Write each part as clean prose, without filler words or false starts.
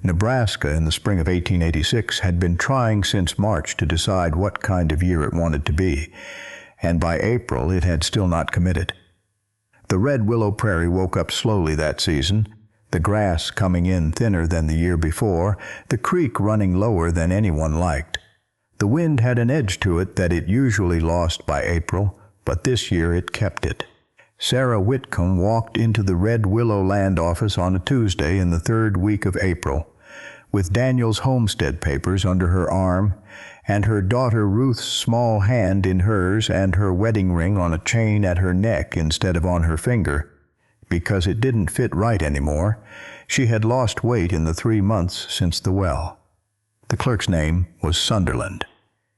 Nebraska in the spring of 1886 had been trying since March to decide what kind of year it wanted to be, and by April it had still not committed. The Red Willow Prairie woke up slowly that season, the grass coming in thinner than the year before, the creek running lower than anyone liked. The wind had an edge to it that it usually lost by April, but this year it kept it. Sarah Whitcomb walked into the Red Willow land office on a Tuesday in the third week of April, with Daniel's homestead papers under her arm, and her daughter Ruth's small hand in hers and her wedding ring on a chain at her neck instead of on her finger, because it didn't fit right anymore. She had lost weight in the 3 months since the well. The clerk's name was Sunderland.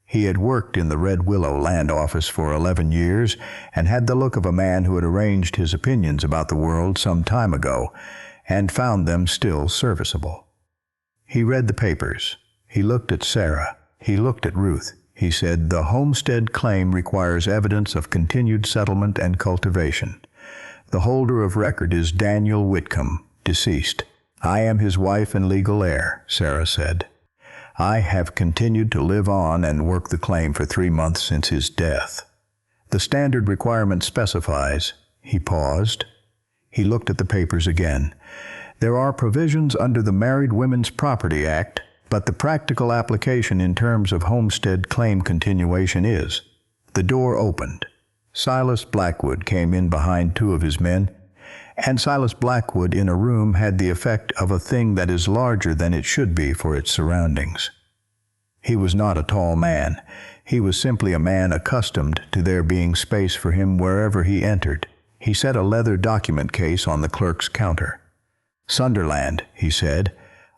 He had worked in the Red Willow land office for 11 years and had the look of a man who had arranged his opinions about the world some time ago and found them still serviceable. He read the papers. He looked at Sarah. He looked at Ruth. He said, "The homestead claim requires evidence of continued settlement and cultivation. The holder of record is Daniel Whitcomb, deceased. I am his wife and legal heir," Sarah said. "I have continued to live on and work the claim for 3 months since his death. The standard requirement specifies." He paused. He looked at the papers again. "There are provisions under the Married Women's Property Act, but the practical application in terms of homestead claim continuation is." The door opened. Silas Blackwood came in behind 2 of his men, and Silas Blackwood in a room had the effect of a thing that is larger than it should be for its surroundings. He was not a tall man. He was simply a man accustomed to there being space for him wherever he entered. He set a leather document case on the clerk's counter. "Sunderland," he said,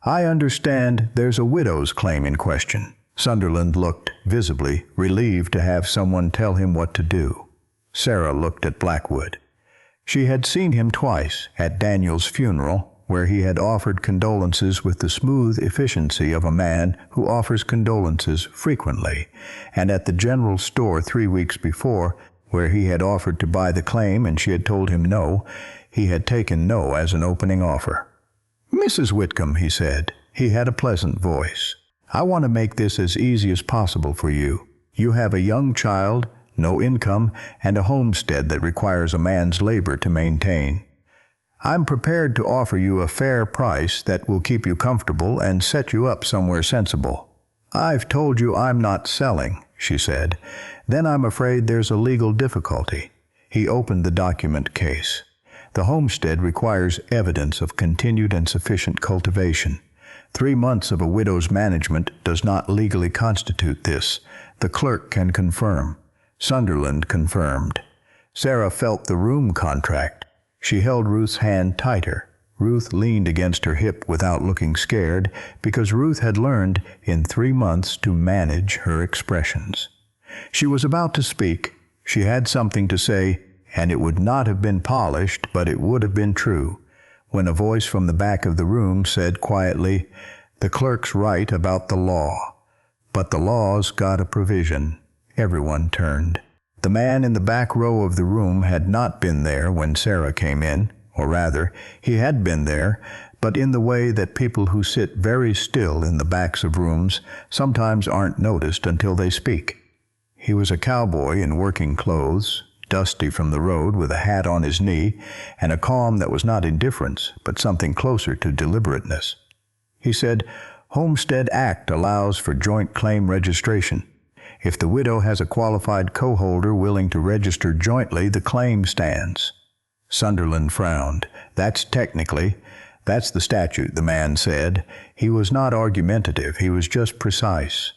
"I understand there's a widow's claim in question." Sunderland looked, visibly, relieved to have someone tell him what to do. Sarah looked at Blackwood. She had seen him twice, at Daniel's funeral, where he had offered condolences with the smooth efficiency of a man who offers condolences frequently, and at the general store 3 weeks before, where he had offered to buy the claim and she had told him no. He had taken no as an opening offer. "Mrs. Whitcomb," he said. He had a pleasant voice. "I want to make this as easy as possible for you. You have a young child, no income, and a homestead that requires a man's labor to maintain. I'm prepared to offer you a fair price that will keep you comfortable and set you up somewhere sensible." "I've told you I'm not selling," she said. "Then I'm afraid there's a legal difficulty." He opened the document case. "The homestead requires evidence of continued and sufficient cultivation. 3 months of a widow's management does not legally constitute this. The clerk can confirm." Sunderland confirmed. Sarah felt the room contract. She held Ruth's hand tighter. Ruth leaned against her hip without looking scared, because Ruth had learned in 3 months to manage her expressions. She was about to speak. She had something to say, and it would not have been polished, but it would have been true, when a voice from the back of the room said quietly, "The clerk's right about the law, but the law's got a provision." Everyone turned. The man in the back row of the room had not been there when Sarah came in, or rather, he had been there, but in the way that people who sit very still in the backs of rooms sometimes aren't noticed until they speak. He was a cowboy in working clothes, dusty from the road, with a hat on his knee, and a calm that was not indifference, but something closer to deliberateness. He said, "Homestead Act allows for joint claim registration. If the widow has a qualified co-holder willing to register jointly, the claim stands." Sunderland frowned. That's the statute," the man said. He was not argumentative, he was just precise.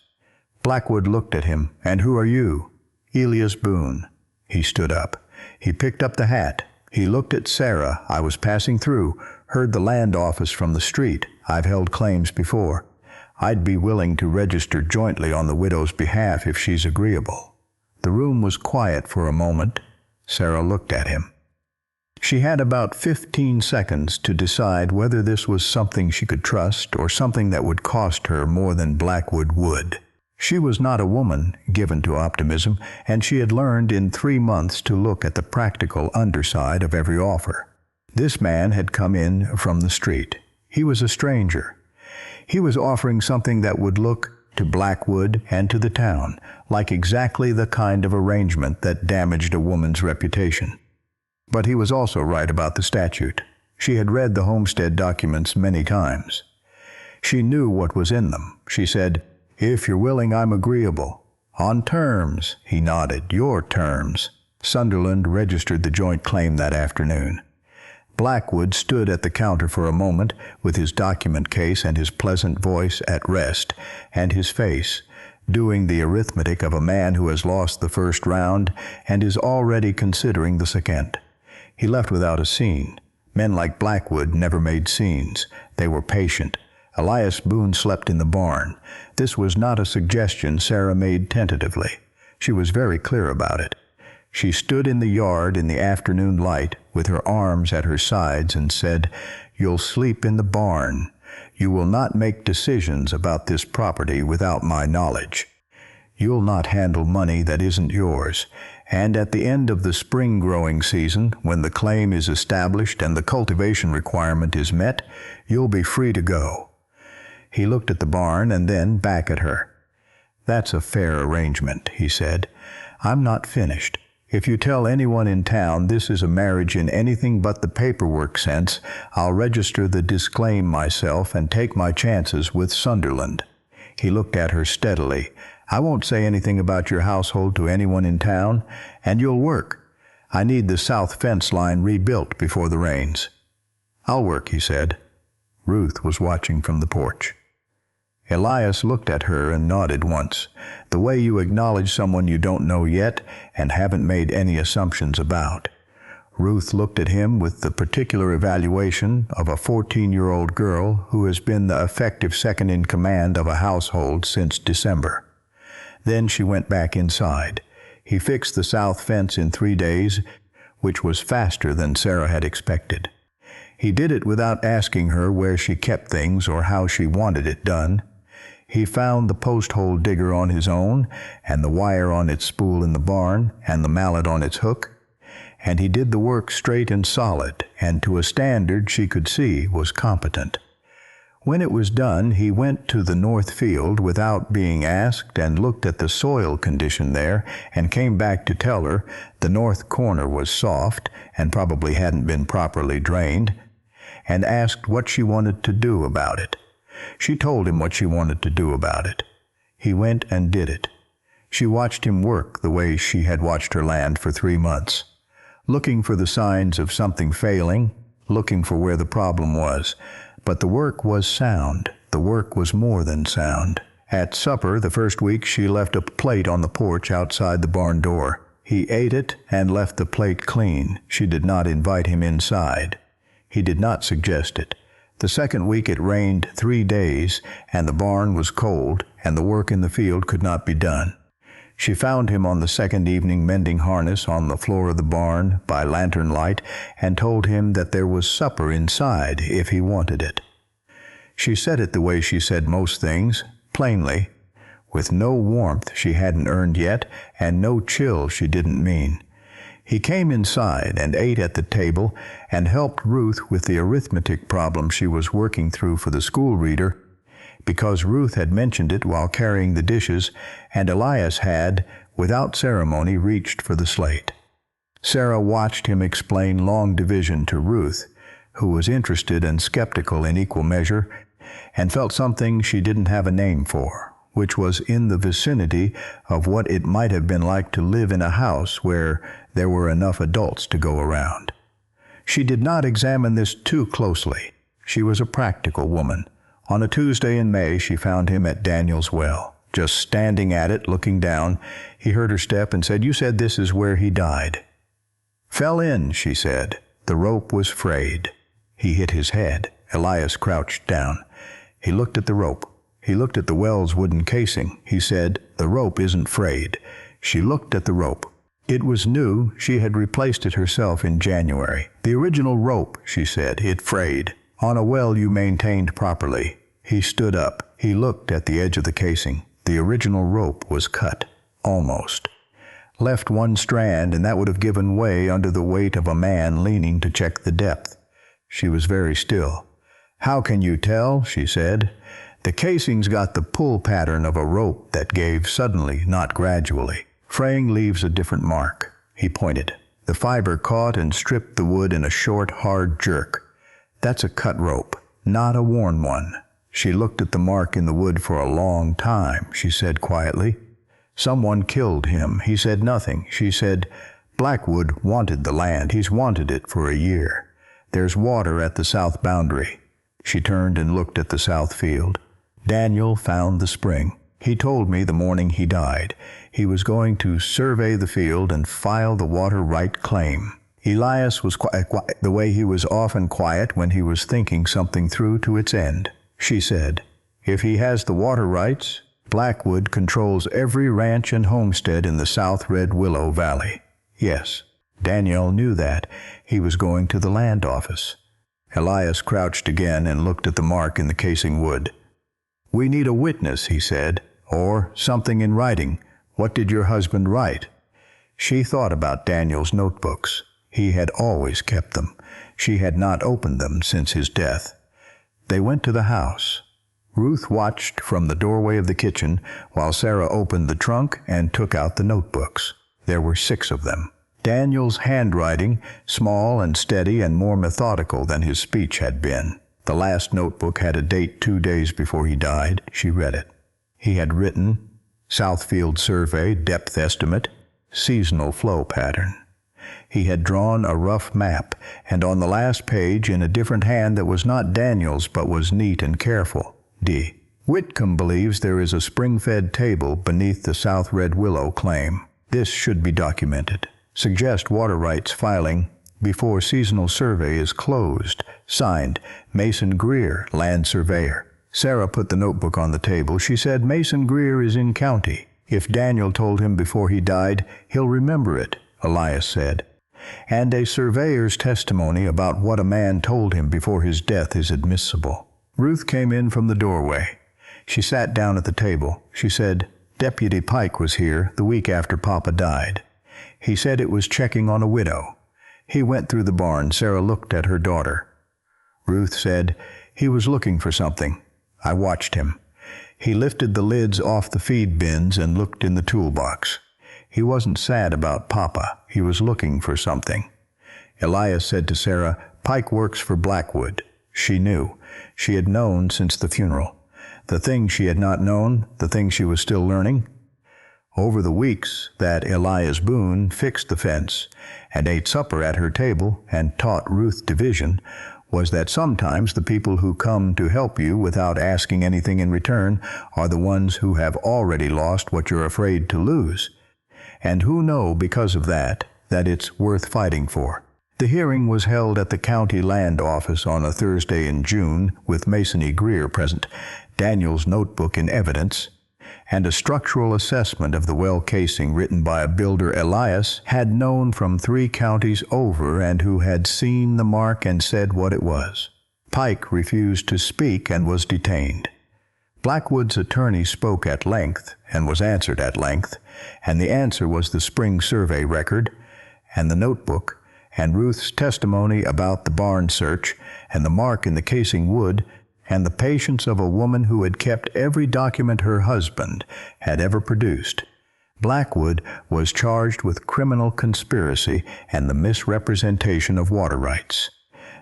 Blackwood looked at him. "And who are you?" "Elias Boone." He stood up. He picked up the hat. He looked at Sarah. "I was passing through, heard the land office from the street. I've held claims before. I'd be willing to register jointly on the widow's behalf if she's agreeable." The room was quiet for a moment. Sarah looked at him. She had about 15 seconds to decide whether this was something she could trust or something that would cost her more than Blackwood would. She was not a woman given to optimism, and she had learned in 3 months to look at the practical underside of every offer. This man had come in from the street. He was a stranger. He was offering something that would look, to Blackwood and to the town, like exactly the kind of arrangement that damaged a woman's reputation. But he was also right about the statute. She had read the homestead documents many times. She knew what was in them. She said, "If you're willing, I'm agreeable." "On terms," he nodded. "Your terms." Sunderland registered the joint claim that afternoon. Blackwood stood at the counter for a moment, with his document case and his pleasant voice at rest, and his face, doing the arithmetic of a man who has lost the first round and is already considering the second. He left without a scene. Men like Blackwood never made scenes. They were patient. Elias Boone slept in the barn. This was not a suggestion Sarah made tentatively. She was very clear about it. She stood in the yard in the afternoon light with her arms at her sides and said, "You'll sleep in the barn. You will not make decisions about this property without my knowledge. You'll not handle money that isn't yours. And at the end of the spring growing season, when the claim is established and the cultivation requirement is met, you'll be free to go." He looked at the barn and then back at her. "That's a fair arrangement," he said. "I'm not finished. If you tell anyone in town this is a marriage in anything but the paperwork sense, I'll register the disclaim myself and take my chances with Sunderland." He looked at her steadily. "I won't say anything about your household to anyone in town, and you'll work. I need the south fence line rebuilt before the rains." "I'll work," he said. Ruth was watching from the porch. Elias looked at her and nodded once, the way you acknowledge someone you don't know yet and haven't made any assumptions about. Ruth looked at him with the particular evaluation of a 14-year-old girl who has been the effective second in command of a household since December. Then she went back inside. He fixed the south fence in 3 days, which was faster than Sarah had expected. He did it without asking her where she kept things or how she wanted it done. He found the post-hole digger on his own, and the wire on its spool in the barn, and the mallet on its hook, and he did the work straight and solid, and to a standard she could see was competent. When it was done, he went to the north field without being asked and looked at the soil condition there, and came back to tell her the north corner was soft and probably hadn't been properly drained, and asked what she wanted to do about it. She told him what she wanted to do about it. He went and did it. She watched him work the way she had watched her land for 3 months, looking for the signs of something failing, looking for where the problem was. But the work was sound. The work was more than sound. At supper the first week she left a plate on the porch outside the barn door. He ate it and left the plate clean. She did not invite him inside. He did not suggest it. The second week it rained 3 days, and the barn was cold, and the work in the field could not be done. She found him on the second evening mending harness on the floor of the barn by lantern light, and told him that there was supper inside if he wanted it. She said it the way she said most things, plainly, with no warmth she hadn't earned yet, and no chill she didn't mean. He came inside and ate at the table and helped Ruth with the arithmetic problem she was working through for the school reader, because Ruth had mentioned it while carrying the dishes, and Elias had, without ceremony, reached for the slate. Sarah watched him explain long division to Ruth, who was interested and skeptical in equal measure, and felt something she didn't have a name for, which was in the vicinity of what it might have been like to live in a house where there were enough adults to go around. She did not examine this too closely. She was a practical woman. On a Tuesday in May she found him at Daniel's well. Just standing at it, looking down, he heard her step and said, "You said this is where he died." "Fell in," she said. "The rope was frayed." He hit his head. Elias crouched down. He looked at the rope. He looked at the well's wooden casing. He said, "The rope isn't frayed." She looked at the rope. It was new. She had replaced it herself in January. "The original rope," she said. "It frayed. On a well you maintained properly." He stood up. He looked at the edge of the casing. The original rope was cut. Almost. Left one strand, and that would have given way under the weight of a man leaning to check the depth. She was very still. "How can you tell?" she said. The casing's got the pull pattern of a rope that gave suddenly, not gradually. Fraying leaves a different mark. He pointed. The fiber caught and stripped the wood in a short, hard jerk. That's a cut rope, not a worn one. She looked at the mark in the wood for a long time. She said quietly, "Someone killed him." He said nothing. She said, "Blackwood wanted the land. He's wanted it for a year. There's water at the south boundary." She turned and looked at the south field. "Daniel found the spring. He told me the morning he died. He was going to survey the field and file the water right claim." Elias was quiet, the way he was often quiet when he was thinking something through to its end. She said, "If he has the water rights, Blackwood controls every ranch and homestead in the South Red Willow Valley." Yes, Daniel knew that. He was going to the land office. Elias crouched again and looked at the mark in the casing wood. "We need a witness," he said, "or something in writing. What did your husband write?" She thought about Daniel's notebooks. He had always kept them. She had not opened them since his death. They went to the house. Ruth watched from the doorway of the kitchen while Sarah opened the trunk and took out the notebooks. There were 6 of them. Daniel's handwriting, small and steady and more methodical than his speech had been. The last notebook had a date 2 days before he died. She read it. He had written, "Southfield survey, depth estimate, seasonal flow pattern." He had drawn a rough map, and on the last page, in a different hand that was not Daniel's but was neat and careful, D. "Whitcomb believes there is a spring-fed table beneath the South Red Willow claim. This should be documented. Suggest water rights filing before seasonal survey is closed. Signed, Mason Greer, land surveyor." Sarah put the notebook on the table. She said, "Mason Greer is in county. If Daniel told him before he died, he'll remember it," Elias said. "And a surveyor's testimony about what a man told him before his death is admissible." Ruth came in from the doorway. She sat down at the table. She said, "Deputy Pike was here the week after Papa died. He said it was checking on a widow. He went through the barn." Sarah looked at her daughter. Ruth said, "He was looking for something. I watched him. He lifted the lids off the feed bins and looked in the toolbox. He wasn't sad about Papa. He was looking for something." Elias said to Sarah, "Pike works for Blackwood." She knew. She had known since the funeral. The thing she had not known, the thing she was still learning. Over the weeks that Elias Boone fixed the fence and ate supper at her table and taught Ruth division, was that sometimes the people who come to help you without asking anything in return are the ones who have already lost what you're afraid to lose, and who know because of that it's worth fighting for. The hearing was held at the county land office on a Thursday in June, with Mason E. Greer present, Daniel's notebook in evidence, and a structural assessment of the well casing written by a builder Elias had known from 3 counties over and who had seen the mark and said what it was. Pike refused to speak and was detained. Blackwood's attorney spoke at length and was answered at length, and the answer was the spring survey record and the notebook and Ruth's testimony about the barn search and the mark in the casing wood and the patience of a woman who had kept every document her husband had ever produced. Blackwood was charged with criminal conspiracy and the misrepresentation of water rights.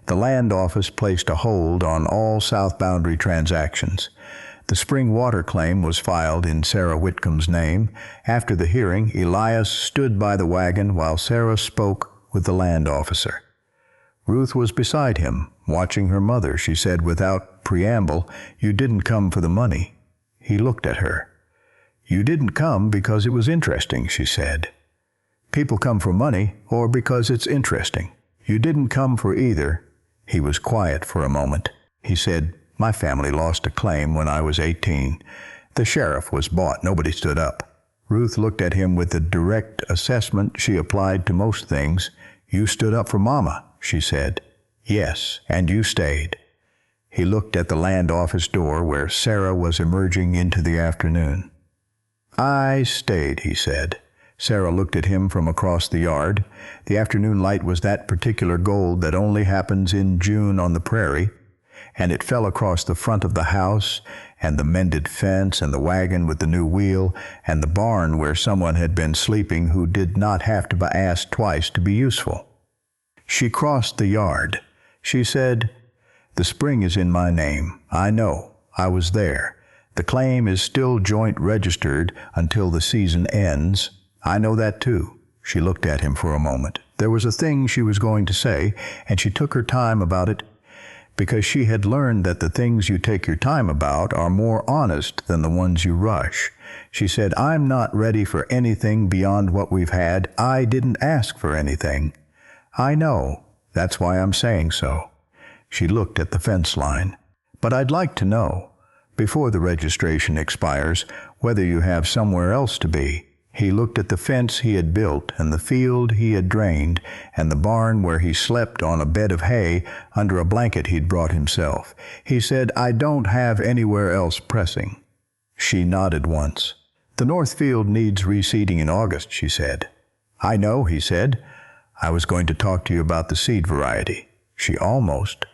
The land office placed a hold on all south boundary transactions. The spring water claim was filed in Sarah Whitcomb's name. After the hearing, Elias stood by the wagon while Sarah spoke with the land officer. Ruth was beside him, watching her mother. She said without preamble, "You didn't come for the money." He looked at her. "You didn't come because it was interesting," she said. "People come for money or because it's interesting. You didn't come for either." He was quiet for a moment. He said, "My family lost a claim when I was 18. The sheriff was bought. Nobody stood up." Ruth looked at him with the direct assessment she applied to most things. "You stood up for Mama," she said. "Yes, and you stayed." He looked at the land office door where Sarah was emerging into the afternoon. "I stayed," he said. Sarah looked at him from across the yard. The afternoon light was that particular gold that only happens in June on the prairie, and it fell across the front of the house and the mended fence, and the wagon with the new wheel, and the barn where someone had been sleeping who did not have to be asked twice to be useful. She crossed the yard. She said, "The spring is in my name. I know. I was there. The claim is still joint registered until the season ends. I know that too." She looked at him for a moment. There was a thing she was going to say, and she took her time about it, because she had learned that the things you take your time about are more honest than the ones you rush. She said, "I'm not ready for anything beyond what we've had. I didn't ask for anything." "I know. That's why I'm saying so." She looked at the fence line. "But I'd like to know, before the registration expires, whether you have somewhere else to be." He looked at the fence he had built, and the field he had drained, and the barn where he slept on a bed of hay under a blanket he'd brought himself. He said, "I don't have anywhere else pressing." She nodded once. "The north field needs reseeding in August," she said. "I know," he said. "I was going to talk to you about the seed variety." She almost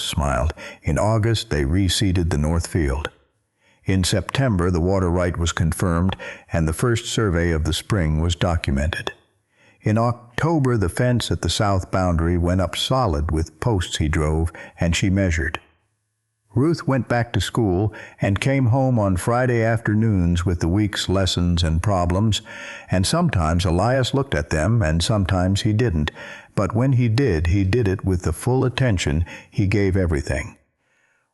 smiled. In August, they reseeded the north field. In September, the water right was confirmed, and the first survey of the spring was documented. In October, the fence at the south boundary went up solid with posts he drove, and she measured. Ruth went back to school and came home on Friday afternoons with the week's lessons and problems, and sometimes Elias looked at them, and sometimes he didn't, but when he did it with the full attention he gave everything.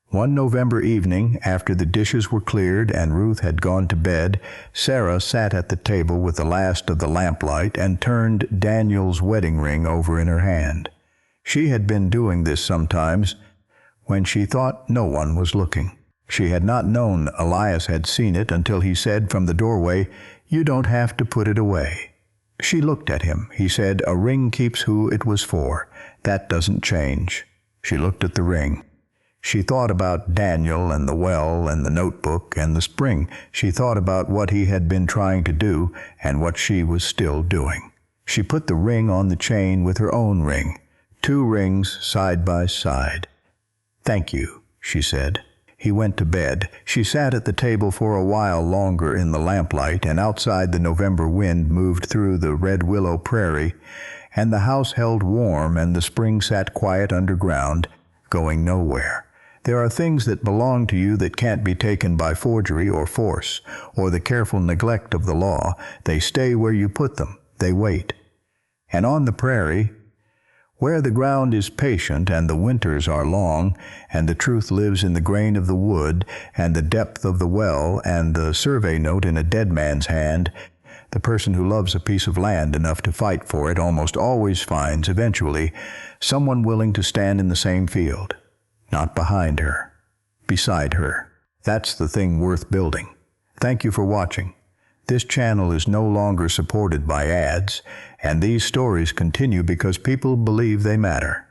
One November evening, after the dishes were cleared and Ruth had gone to bed, Sarah sat at the table with the last of the lamplight and turned Daniel's wedding ring over in her hand. She had been doing this sometimes when she thought no one was looking. She had not known Elias had seen it until he said from the doorway, "You don't have to put it away." She looked at him. He said, "A ring keeps who it was for. That doesn't change." She looked at the ring. She thought about Daniel and the well and the notebook and the spring. She thought about what he had been trying to do and what she was still doing. She put the ring on the chain with her own ring, 2 rings side by side. "Thank you," she said. He went to bed. She sat at the table for a while longer in the lamplight, and outside the November wind moved through the Red Willow Prairie, and the house held warm, and the spring sat quiet underground, going nowhere. There are things that belong to you that can't be taken by forgery or force, or the careful neglect of the law. They stay where you put them. They wait. And on the prairie, where the ground is patient and the winters are long, and the truth lives in the grain of the wood, and the depth of the well, and the survey note in a dead man's hand, the person who loves a piece of land enough to fight for it almost always finds, eventually, someone willing to stand in the same field. Not behind her, beside her. That's the thing worth building. Thank you for watching. This channel is no longer supported by ads, and these stories continue because people believe they matter.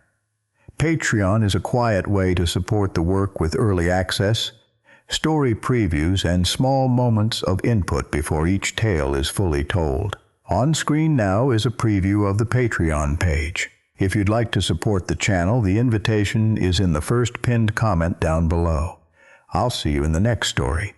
Patreon is a quiet way to support the work with early access, story previews, and small moments of input before each tale is fully told. On screen now is a preview of the Patreon page. If you'd like to support the channel, the invitation is in the first pinned comment down below. I'll see you in the next story.